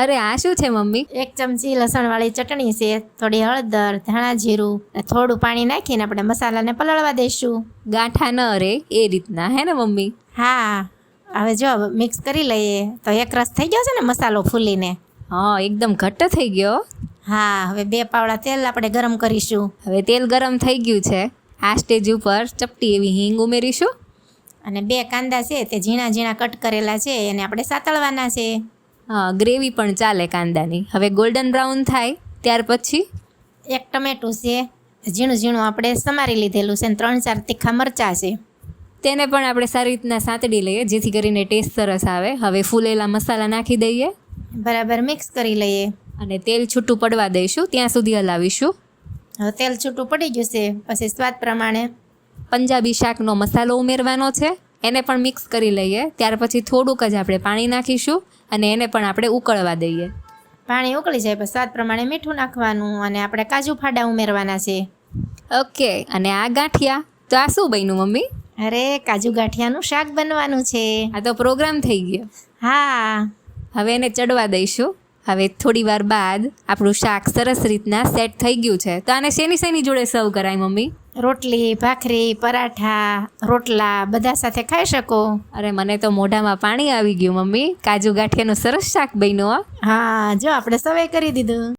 અરે આ શું છે મમ્મી? 1 ચમચી લસણવાળી ચટણી છે, થોડી હળદર, ધાણા જીરું અને થોડું પાણી નાખીને આપણે મસાલાને પલળવા દઈશું. ગાંઠા ન રહે એ રીતના હે ને મમ્મી? હા, હવે જો મિક્સ કરી લઈએ તો એક રસ થઈ ગયો છે ને મસાલો ફૂલીને. હા, એકદમ ઘટ્ટ થઈ ગયો. હા, હવે 2 પાવડા તેલ આપણે ગરમ કરીશું. હવે તેલ ગરમ થઈ ગયું છે. આ સ્ટેજ ઉપર ચપટી એવી હિંગ ઉમેરીશું. અને 2 કાંદા છે તે ઝીણા ઝીણા કટ કરેલા છે એને આપણે સાતળવાના છે. હા, ગ્રેવી પણ ચાલે કાંદાની. હવે ગોલ્ડન બ્રાઉન થાય ત્યાર પછી 1 ટમેટું છે ઝીણું ઝીણું આપણે સમારી લીધેલું છે, અને 3-4 તીખા મરચાં છે. તેને પણ આપણે સારી રીતના સાંતળી લઈએ જેથી કરીને ટેસ્ટ સરસ આવે. હવે ફૂલેલા મસાલા નાખી દઈએ બરાબર મિક્સ કરી લઈએ અને તેલ છૂટું પડવા દઈશું, ત્યાં સુધી હલાવીશું. હવે તેલ છૂટું પડી ગયું છે, પછી સ્વાદ પ્રમાણે પંજાબી શાકનો મસાલો ઉમેરવાનો છે, એને પણ મિક્સ કરી લઈએ. ત્યાર પછી થોડુંક જ આપણે પાણી નાખીશું અને એને પણ આપણે ઉકળવા દઈએ. પાણી ઉકળી જાય પછી સ્વાદ પ્રમાણે મીઠું નાખવાનું અને આપણે કાજુ ફાડા ઉમેરવાના છે. ઓકે, અને આ ગાંઠિયા તો આ શું બન્યું મમ્મી? અરે કાજુ ગાંઠિયાનું શાક બનવાનું છે. આ તો પ્રોગ્રામ થઈ ગયો. હા, હવે એને ચડવા દઈશું. હવે થોડી વાર બાદ આપણું શાક સરસ રીતના સેટ થઈ ગયું છે. તો આને શેની જોડે સર્વ કરાય મમ્મી? રોટલી, ભાખરી, પરાઠા, રોટલા બધા સાથે ખાઈ શકો. અરે મને તો મોઢામાં પાણી આવી ગયું મમ્મી. કાજુ ગાંઠિયાનું સરસ શાક બન્યું હો. હા, જો આપણે સર્વ કરી દીધું.